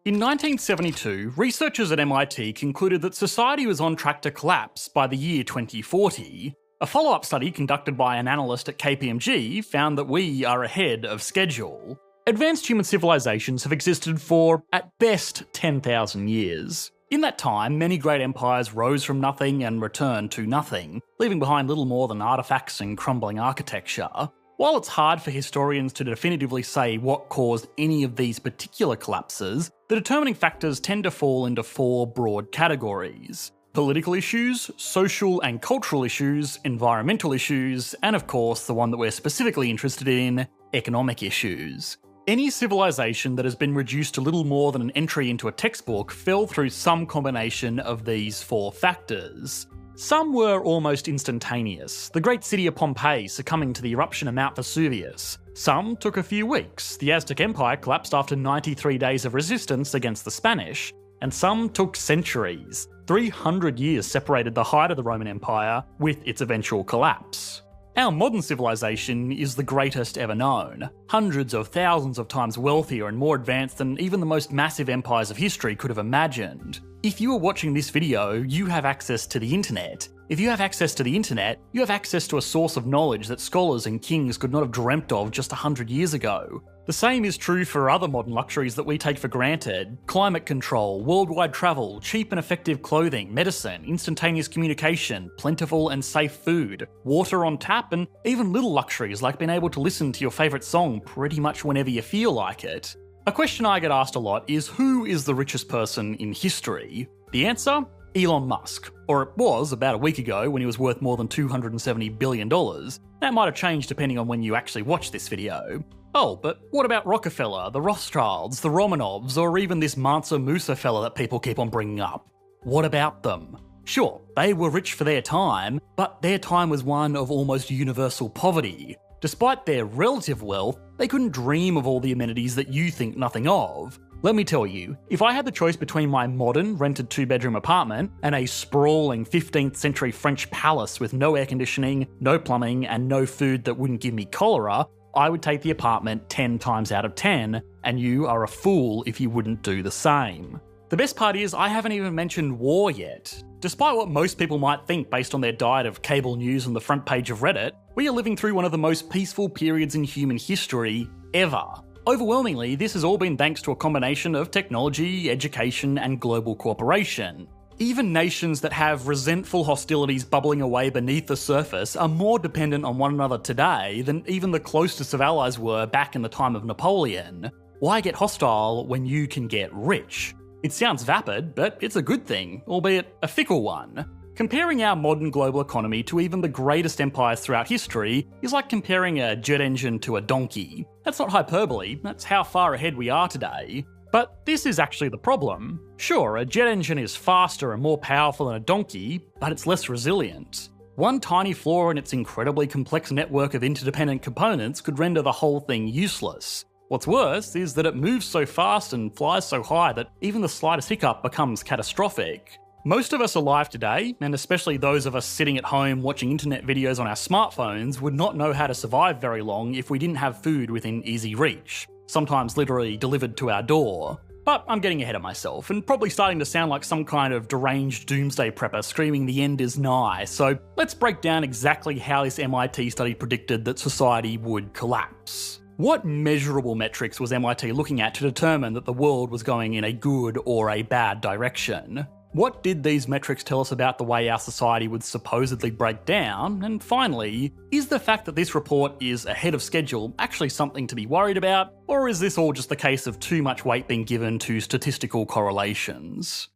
In 1972, researchers at MIT concluded that society was on track to collapse by the year 2040. A follow-up study conducted by an analyst at KPMG found that we are ahead of schedule. Advanced human civilizations have existed for, at best, 10,000 years. In that time, many great empires rose from nothing and returned to nothing, leaving behind little more than artifacts and crumbling architecture. While it's hard for historians to definitively say what caused any of these particular collapses, the determining factors tend to fall into four broad categories: political issues, social and cultural issues, environmental issues, and of course the one that we're specifically interested in, economic issues. Any civilization that has been reduced to little more than an entry into a textbook fell through some combination of these four factors. Some were almost instantaneous, the great city of Pompeii succumbing to the eruption of Mount Vesuvius. Some took a few weeks. The Aztec Empire collapsed after 93 days of resistance against the Spanish. And some took centuries. 300 years separated the height of the Roman Empire with its eventual collapse. Our modern civilization is the greatest ever known, hundreds of thousands of times wealthier and more advanced than even the most massive empires of history could have imagined. If you are watching this video, you have access to the internet. If you have access to the internet, you have access to a source of knowledge that scholars and kings could not have dreamt of just 100 years ago. The same is true for other modern luxuries that we take for granted: climate control, worldwide travel, cheap and effective clothing, medicine, instantaneous communication, plentiful and safe food, water on tap, and even little luxuries like being able to listen to your favourite song pretty much whenever you feel like it. A question I get asked a lot is, who is the richest person in history? The answer? Elon Musk. Or it was about a week ago when he was worth more than $270 billion. That might have changed depending on when you actually watch this video. Oh, but what about Rockefeller, the Rothschilds, the Romanovs, or even this Mansa Musa fella that people keep on bringing up? What about them? Sure, they were rich for their time, but their time was one of almost universal poverty. Despite their relative wealth, they couldn't dream of all the amenities that you think nothing of. Let me tell you, if I had the choice between my modern, rented 2-bedroom apartment and a sprawling 15th century French palace with no air conditioning, no plumbing, and no food that wouldn't give me cholera, I would take the apartment 10 times out of 10, and you are a fool if you wouldn't do the same. The best part is I haven't even mentioned war yet. Despite what most people might think based on their diet of cable news on the front page of Reddit, we are living through one of the most peaceful periods in human history ever. Overwhelmingly, this has all been thanks to a combination of technology, education, and global cooperation. Even nations that have resentful hostilities bubbling away beneath the surface are more dependent on one another today than even the closest of allies were back in the time of Napoleon. Why get hostile when you can get rich? It sounds vapid, but it's a good thing, albeit a fickle one. Comparing our modern global economy to even the greatest empires throughout history is like comparing a jet engine to a donkey. That's not hyperbole, that's how far ahead we are today. But this is actually the problem. Sure, a jet engine is faster and more powerful than a donkey, but it's less resilient. One tiny flaw in its incredibly complex network of interdependent components could render the whole thing useless. What's worse is that it moves so fast and flies so high that even the slightest hiccup becomes catastrophic. Most of us alive today, and especially those of us sitting at home watching internet videos on our smartphones, would not know how to survive very long if we didn't have food within easy reach, sometimes literally delivered to our door. But I'm getting ahead of myself, and probably starting to sound like some kind of deranged doomsday prepper screaming the end is nigh, so let's break down exactly how this MIT study predicted that society would collapse. What measurable metrics was MIT looking at to determine that the world was going in a good or a bad direction? What did these metrics tell us about the way our society would supposedly break down? And finally, is the fact that this report is ahead of schedule actually something to be worried about? Or is this all just the case of too much weight being given to statistical correlations?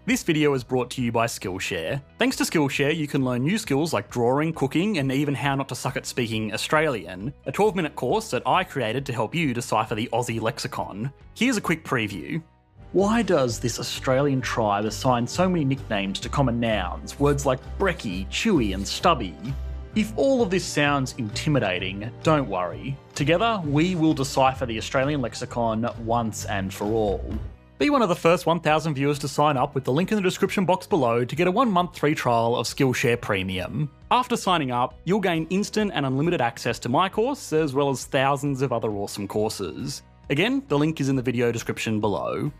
This video is brought to you by Skillshare. Thanks to Skillshare, you can learn new skills like drawing, cooking, and even how not to suck at speaking Australian, a 12-minute course that I created to help you decipher the Aussie lexicon. Here's a quick preview. Why does this Australian tribe assign so many nicknames to common nouns, words like brekkie, chewy, and stubby? If all of this sounds intimidating, don't worry. Together, we will decipher the Australian lexicon once and for all. Be one of the first 1,000 viewers to sign up with the link in the description box below to get a 1-month free trial of Skillshare Premium. After signing up, you'll gain instant and unlimited access to my course, as well as thousands of other awesome courses. Again, the link is in the video description below.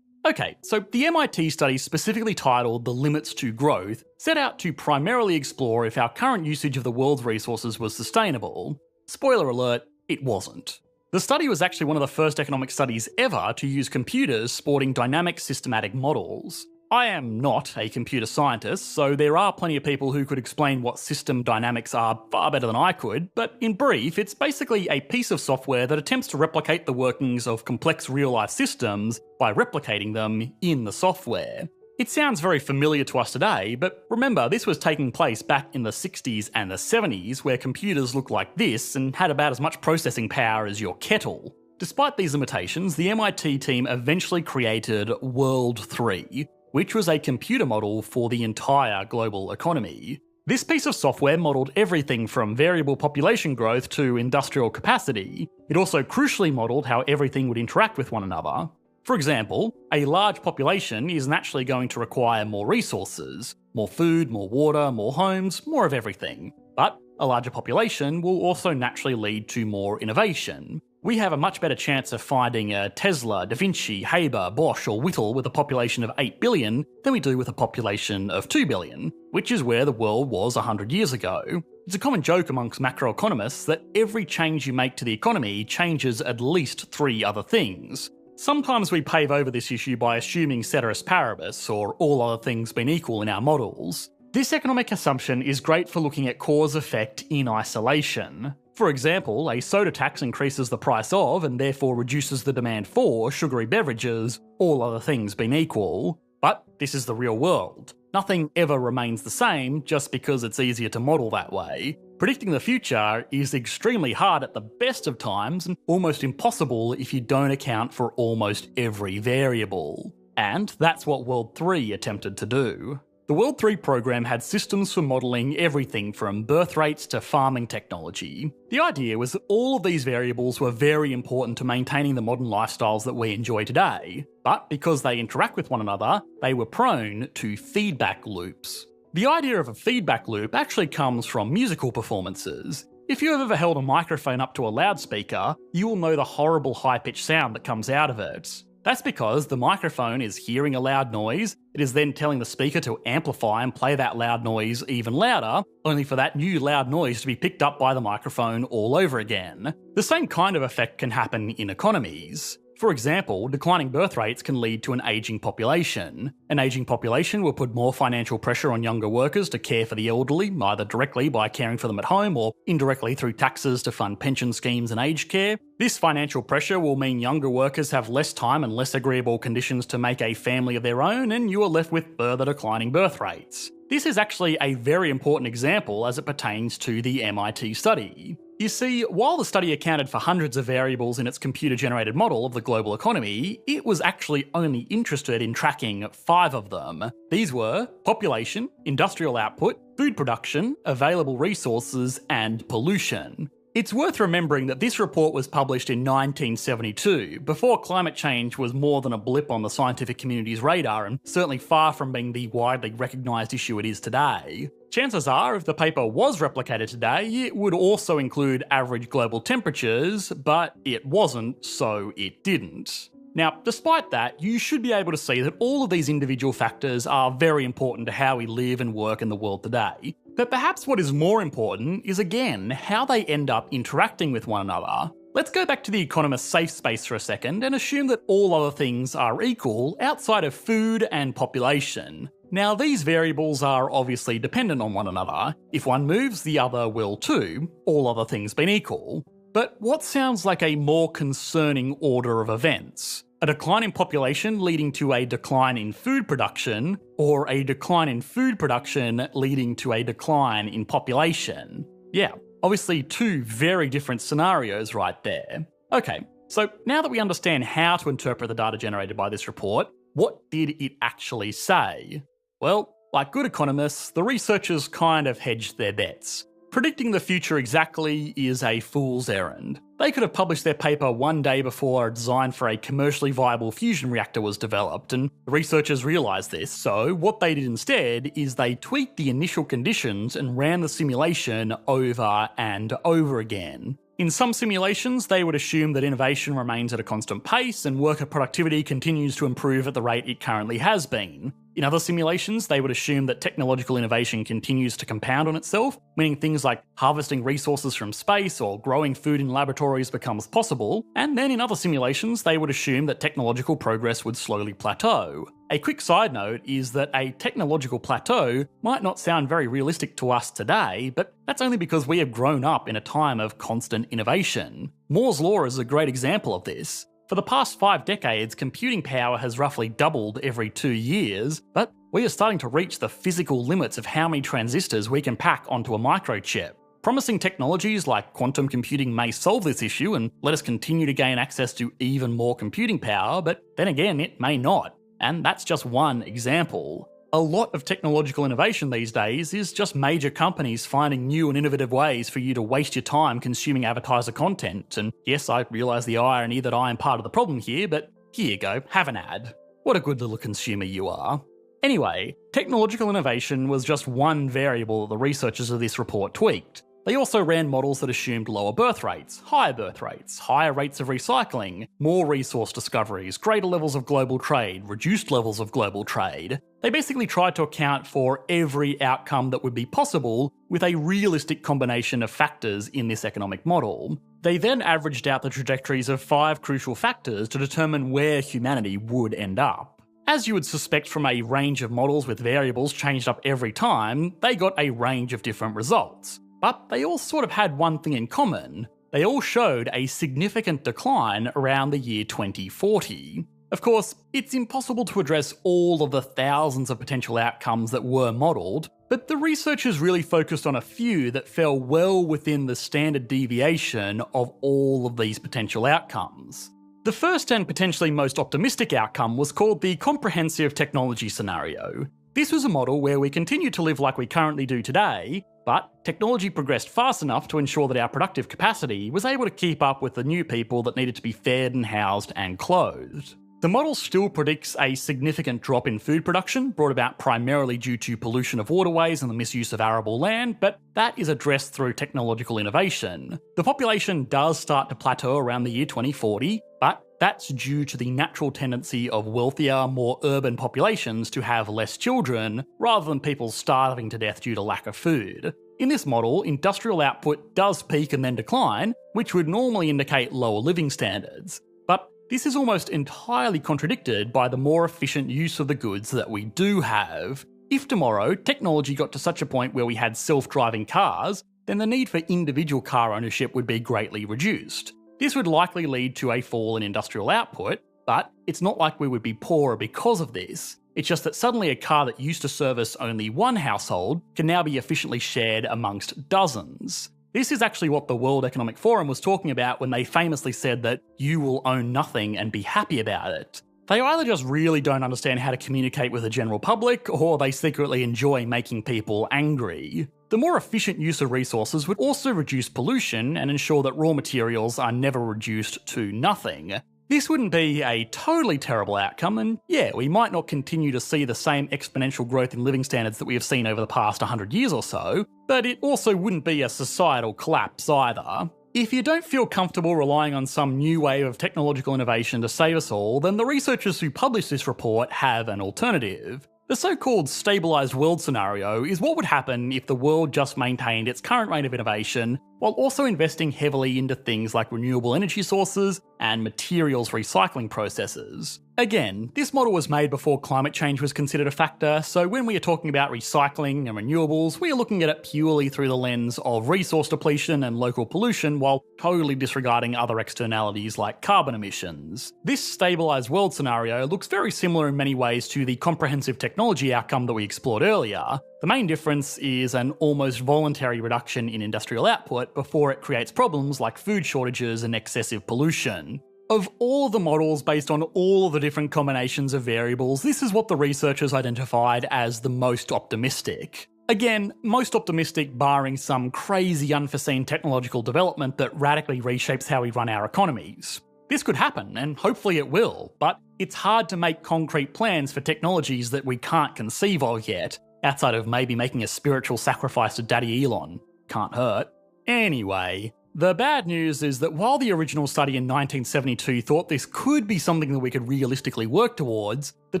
Okay, so the MIT study specifically titled The Limits to Growth set out to primarily explore if our current usage of the world's resources was sustainable. Spoiler alert, it wasn't. The study was actually one of the first economic studies ever to use computers sporting dynamic systematic models. I am not a computer scientist, so there are plenty of people who could explain what system dynamics are far better than I could, but in brief, it's basically a piece of software that attempts to replicate the workings of complex real-life systems by replicating them in the software. It sounds very familiar to us today, but remember, this was taking place back in the 60s and the 70s, where computers looked like this and had about as much processing power as your kettle. Despite these limitations, the MIT team eventually created World 3, which was a computer model for the entire global economy. This piece of software modelled everything from variable population growth to industrial capacity. It also crucially modelled how everything would interact with one another. For example, a large population is naturally going to require more resources, more food, more water, more homes, more of everything. But a larger population will also naturally lead to more innovation. We have a much better chance of finding a Tesla, Da Vinci, Haber, Bosch or Whittle with a population of 8 billion than we do with a population of 2 billion, which is where the world was 100 years ago. It's a common joke amongst macroeconomists that every change you make to the economy changes at least 3 other things. Sometimes we pave over this issue by assuming ceteris paribus, or all other things being equal in our models. This economic assumption is great for looking at cause-effect in isolation. For example, a soda tax increases the price of, and therefore reduces the demand for, sugary beverages, all other things being equal. But this is the real world. Nothing ever remains the same just because it's easier to model that way. Predicting the future is extremely hard at the best of times and almost impossible if you don't account for almost every variable. And that's what World 3 attempted to do. The World 3 program had systems for modelling everything from birth rates to farming technology. The idea was that all of these variables were very important to maintaining the modern lifestyles that we enjoy today, but because they interact with one another, they were prone to feedback loops. The idea of a feedback loop actually comes from musical performances. If you have ever held a microphone up to a loudspeaker, you will know the horrible high-pitched sound that comes out of it. That's because the microphone is hearing a loud noise, it is then telling the speaker to amplify and play that loud noise even louder, only for that new loud noise to be picked up by the microphone all over again. The same kind of effect can happen in economies. For example, declining birth rates can lead to an ageing population. An ageing population will put more financial pressure on younger workers to care for the elderly, either directly by caring for them at home or indirectly through taxes to fund pension schemes and aged care. This financial pressure will mean younger workers have less time and less agreeable conditions to make a family of their own, and you are left with further declining birth rates. This is actually a very important example as it pertains to the MIT study. You see, while the study accounted for hundreds of variables in its computer-generated model of the global economy, it was actually only interested in tracking 5 of them. These were population, industrial output, food production, available resources, and pollution. It's worth remembering that this report was published in 1972, before climate change was more than a blip on the scientific community's radar and certainly far from being the widely recognised issue it is today. Chances are, if the paper was replicated today, it would also include average global temperatures, but it wasn't, so it didn't. Now, despite that, you should be able to see that all of these individual factors are very important to how we live and work in the world today. But perhaps what is more important is, again, how they end up interacting with one another. Let's go back to the economist's safe space for a second and assume that all other things are equal outside of food and population. Now, these variables are obviously dependent on one another. If one moves, the other will too, all other things being equal. But what sounds like a more concerning order of events? A decline in population leading to a decline in food production, or a decline in food production leading to a decline in population? Yeah, obviously 2 very different scenarios right there. Okay, so now that we understand how to interpret the data generated by this report, what did it actually say? Well, like good economists, the researchers kind of hedged their bets. Predicting the future exactly is a fool's errand. They could have published their paper one day before a design for a commercially viable fusion reactor was developed, and the researchers realised this, so what they did instead is they tweaked the initial conditions and ran the simulation over and over again. In some simulations, they would assume that innovation remains at a constant pace and worker productivity continues to improve at the rate it currently has been. In other simulations, they would assume that technological innovation continues to compound on itself, meaning things like harvesting resources from space or growing food in laboratories becomes possible, and then in other simulations, they would assume that technological progress would slowly plateau. A quick side note is that a technological plateau might not sound very realistic to us today, but that's only because we have grown up in a time of constant innovation. Moore's Law is a great example of this. For the past 5 decades, computing power has roughly doubled every 2 years, but we are starting to reach the physical limits of how many transistors we can pack onto a microchip. Promising technologies like quantum computing may solve this issue and let us continue to gain access to even more computing power, but then again, it may not. And that's just one example. A lot of technological innovation these days is just major companies finding new and innovative ways for you to waste your time consuming advertiser content. And yes, I realise the irony that I am part of the problem here, but here you go, have an ad. What a good little consumer you are. Anyway, technological innovation was just one variable that the researchers of this report tweaked. They also ran models that assumed lower birth rates, higher rates of recycling, more resource discoveries, greater levels of global trade, reduced levels of global trade. They basically tried to account for every outcome that would be possible with a realistic combination of factors in this economic model. They then averaged out the trajectories of 5 crucial factors to determine where humanity would end up. As you would suspect from a range of models with variables changed up every time, they got a range of different results. But they all sort of had one thing in common. They all showed a significant decline around the year 2040. Of course, it's impossible to address all of the thousands of potential outcomes that were modelled, but the researchers really focused on a few that fell well within the standard deviation of all of these potential outcomes. The first and potentially most optimistic outcome was called the comprehensive technology scenario. This was a model where we continue to live like we currently do today, but technology progressed fast enough to ensure that our productive capacity was able to keep up with the new people that needed to be fed and housed and clothed. The model still predicts a significant drop in food production, brought about primarily due to pollution of waterways and the misuse of arable land, but that is addressed through technological innovation. The population does start to plateau around the year 2040, but that's due to the natural tendency of wealthier, more urban populations to have less children, rather than people starving to death due to lack of food. In this model, industrial output does peak and then decline, which would normally indicate lower living standards. But this is almost entirely contradicted by the more efficient use of the goods that we do have. If tomorrow technology got to such a point where we had self-driving cars, then the need for individual car ownership would be greatly reduced. This would likely lead to a fall in industrial output, but it's not like we would be poorer because of this. It's just that suddenly a car that used to service only one household can now be efficiently shared amongst dozens. This is actually what the World Economic Forum was talking about when they famously said that you will own nothing and be happy about it. They either just really don't understand how to communicate with the general public, or they secretly enjoy making people angry. The more efficient use of resources would also reduce pollution and ensure that raw materials are never reduced to nothing. This wouldn't be a totally terrible outcome, and yeah, we might not continue to see the same exponential growth in living standards that we have seen over the past 100 years or so, but it also wouldn't be a societal collapse either. If you don't feel comfortable relying on some new wave of technological innovation to save us all, then the researchers who published this report have an alternative. The so-called stabilised world scenario is what would happen if the world just maintained its current rate of innovation, while also investing heavily into things like renewable energy sources and materials recycling processes. Again, this model was made before climate change was considered a factor, so when we are talking about recycling and renewables, we are looking at it purely through the lens of resource depletion and local pollution, while totally disregarding other externalities like carbon emissions. This stabilised world scenario looks very similar in many ways to the comprehensive technology outcome that we explored earlier. The main difference is an almost voluntary reduction in industrial output before it creates problems like food shortages and excessive pollution. Of all the models based on all of the different combinations of variables, this is what the researchers identified as the most optimistic. Again, most optimistic barring some crazy unforeseen technological development that radically reshapes how we run our economies. This could happen, and hopefully it will, but it's hard to make concrete plans for technologies that we can't conceive of yet, outside of maybe making a spiritual sacrifice to Daddy Elon. Can't hurt. Anyway, The bad news is that while the original study in 1972 thought this could be something that we could realistically work towards, the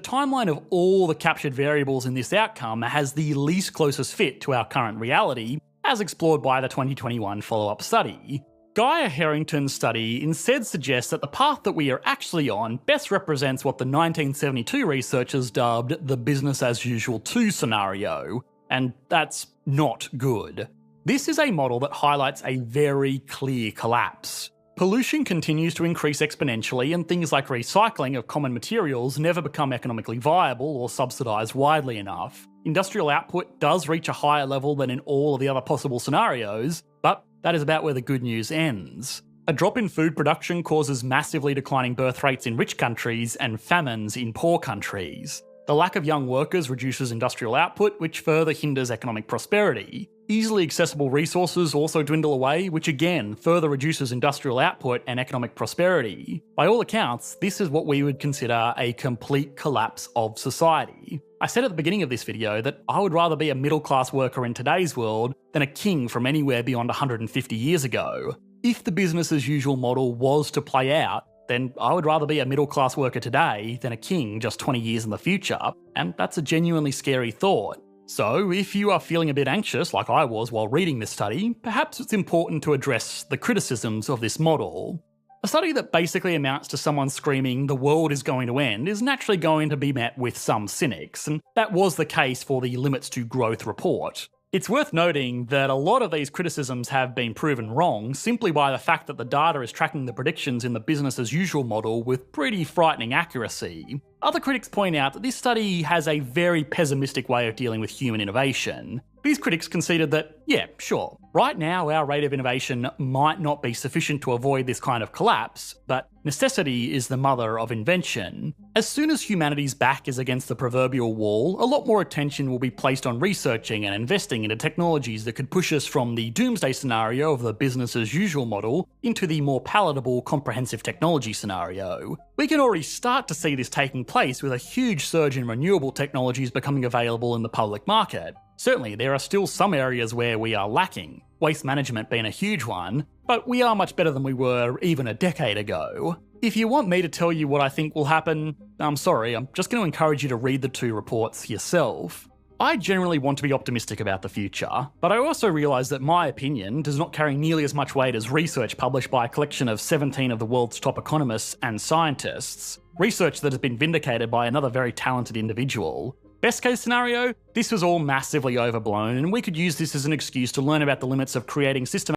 timeline of all the captured variables in this outcome has the least closest fit to our current reality, as explored by the 2021 follow-up study. Gaia Harrington's study instead suggests that the path that we are actually on best represents what the 1972 researchers dubbed the business as usual 2 scenario, and that's not good. This is a model that highlights a very clear collapse. Pollution continues to increase exponentially, and things like recycling of common materials never become economically viable or subsidised widely enough. Industrial output does reach a higher level than in all of the other possible scenarios, but that is about where the good news ends. A drop in food production causes massively declining birth rates in rich countries and famines in poor countries. The lack of young workers reduces industrial output, which further hinders economic prosperity. Easily accessible resources also dwindle away, which again further reduces industrial output and economic prosperity. By all accounts, this is what we would consider a complete collapse of society. I said at the beginning of this video that I would rather be a middle-class worker in today's world than a king from anywhere beyond 150 years ago. If the business as usual model was to play out, then I would rather be a middle-class worker today than a king just 20 years in the future, and that's a genuinely scary thought. So, if you are feeling a bit anxious like I was while reading this study, perhaps it's important to address the criticisms of this model. A study that basically amounts to someone screaming the world is going to end is naturally going to be met with some cynics, and that was the case for the Limits to Growth report. It's worth noting that a lot of these criticisms have been proven wrong simply by the fact that the data is tracking the predictions in the business as usual model with pretty frightening accuracy. Other critics point out that this study has a very pessimistic way of dealing with human innovation. These critics conceded that, yeah, sure, right now our rate of innovation might not be sufficient to avoid this kind of collapse, but necessity is the mother of invention. As soon as humanity's back is against the proverbial wall, a lot more attention will be placed on researching and investing into technologies that could push us from the doomsday scenario of the business as usual model into the more palatable comprehensive technology scenario. We can already start to see this taking place with a huge surge in renewable technologies becoming available in the public market. Certainly, there are still some areas where we are lacking, waste management being a huge one, but we are much better than we were even a decade ago. If you want me to tell you what I think will happen, I'm sorry, I'm just going to encourage you to read the 2 reports yourself. I generally want to be optimistic about the future, but I also realise that my opinion does not carry nearly as much weight as research published by a collection of 17 of the world's top economists and scientists. Research that has been vindicated by another very talented individual. Best case scenario, this was all massively overblown and we could use this as an excuse to learn about the limits of creating systematic